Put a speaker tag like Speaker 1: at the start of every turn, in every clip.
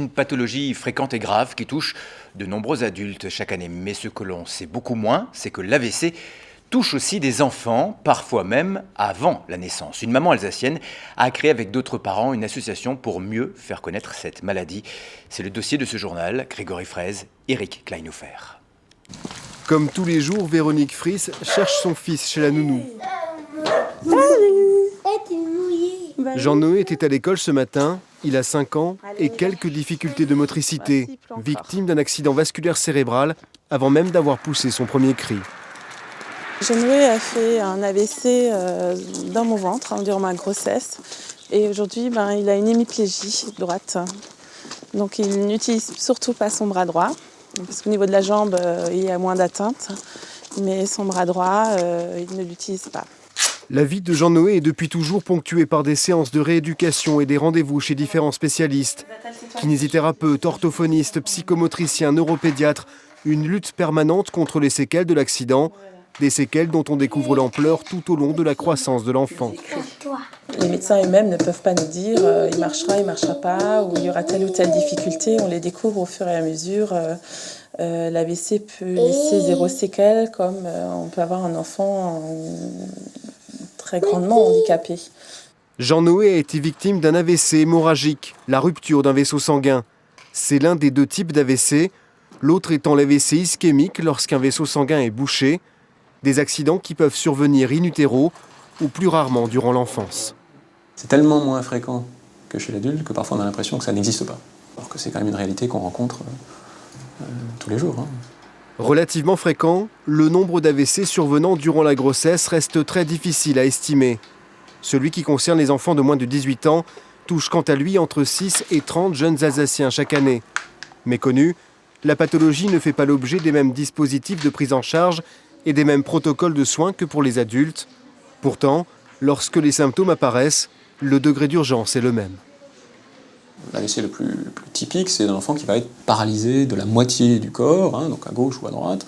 Speaker 1: une pathologie fréquente et grave qui touche de nombreux adultes chaque année. Mais ce que l'on sait beaucoup moins, c'est que l'AVC touche aussi des enfants, parfois même avant la naissance. Une maman alsacienne a créé avec d'autres parents une association pour mieux faire connaître cette maladie. C'est le dossier de ce journal, Grégory Fraise, Eric Kleinhofer.
Speaker 2: Comme tous les jours, Véronique Friss cherche son fils chez la nounou. Jean-Noé était à l'école ce matin, il a 5 ans et quelques difficultés de motricité, victime d'un accident vasculaire cérébral avant même d'avoir poussé son premier cri.
Speaker 3: Jean-Noé a fait un AVC dans mon ventre durant ma grossesse et aujourd'hui il a une hémiplégie droite. Donc il n'utilise surtout pas son bras droit parce qu'au niveau de la jambe il y a moins d'atteinte, mais son bras droit il ne l'utilise pas.
Speaker 2: La vie de Jean-Noé est depuis toujours ponctuée par des séances de rééducation et des rendez-vous chez différents spécialistes. Kinésithérapeutes, orthophonistes, psychomotriciens, neuropédiatres, une lutte permanente contre les séquelles de l'accident, des séquelles dont on découvre l'ampleur tout au long de la croissance de l'enfant.
Speaker 3: Les médecins eux-mêmes ne peuvent pas nous dire il marchera pas, ou il y aura telle ou telle difficulté. On les découvre au fur et à mesure. L'AVC peut laisser 0 séquelles, comme on peut avoir un enfant très grandement handicapé.
Speaker 2: Jean-Noé a été victime d'un AVC hémorragique, la rupture d'un vaisseau sanguin. C'est l'un des 2 types d'AVC, l'autre étant l'AVC ischémique lorsqu'un vaisseau sanguin est bouché, des accidents qui peuvent survenir in utero ou plus rarement durant l'enfance.
Speaker 4: C'est tellement moins fréquent que chez l'adulte que parfois on a l'impression que ça n'existe pas. Alors que c'est quand même une réalité qu'on rencontre tous les jours.
Speaker 2: Relativement fréquent, le nombre d'AVC survenant durant la grossesse reste très difficile à estimer. Celui qui concerne les enfants de moins de 18 ans touche quant à lui entre 6 et 30 jeunes Alsaciens chaque année. Méconnue, la pathologie ne fait pas l'objet des mêmes dispositifs de prise en charge et des mêmes protocoles de soins que pour les adultes. Pourtant, lorsque les symptômes apparaissent, le degré d'urgence est le même.
Speaker 4: L'AVC le plus typique, c'est un enfant qui va être paralysé de la moitié du corps, donc à gauche ou à droite,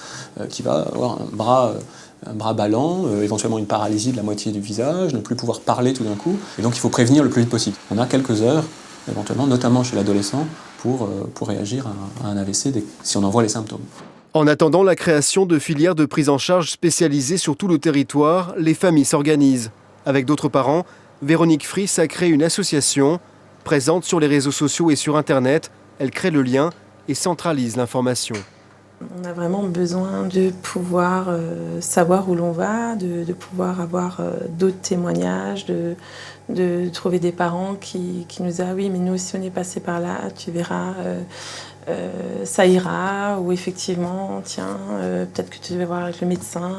Speaker 4: qui va avoir un bras ballant, éventuellement une paralysie de la moitié du visage, ne plus pouvoir parler tout d'un coup. Et donc il faut prévenir le plus vite possible. On a quelques heures, éventuellement, notamment chez l'adolescent, pour réagir à un AVC si on en voit les symptômes.
Speaker 2: En attendant la création de filières de prise en charge spécialisées sur tout le territoire, les familles s'organisent. Avec d'autres parents, Véronique Friss a créé une association. Présente sur les réseaux sociaux et sur Internet, elle crée le lien et centralise l'information.
Speaker 3: On a vraiment besoin de pouvoir savoir où l'on va, de pouvoir avoir d'autres témoignages, de trouver des parents qui nous disent « Ah oui, mais nous aussi on est passé par là, tu verras, ça ira » ou « Effectivement, tiens, peut-être que tu devais voir avec le médecin. »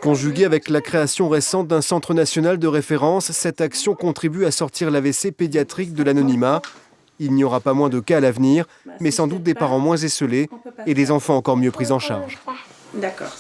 Speaker 2: Conjuguée avec la création récente d'un centre national de référence, cette action contribue à sortir l'AVC pédiatrique de l'anonymat. Il n'y aura pas moins de cas à l'avenir, mais sans doute des parents moins esseulés et des enfants encore mieux pris en charge.
Speaker 3: D'accord.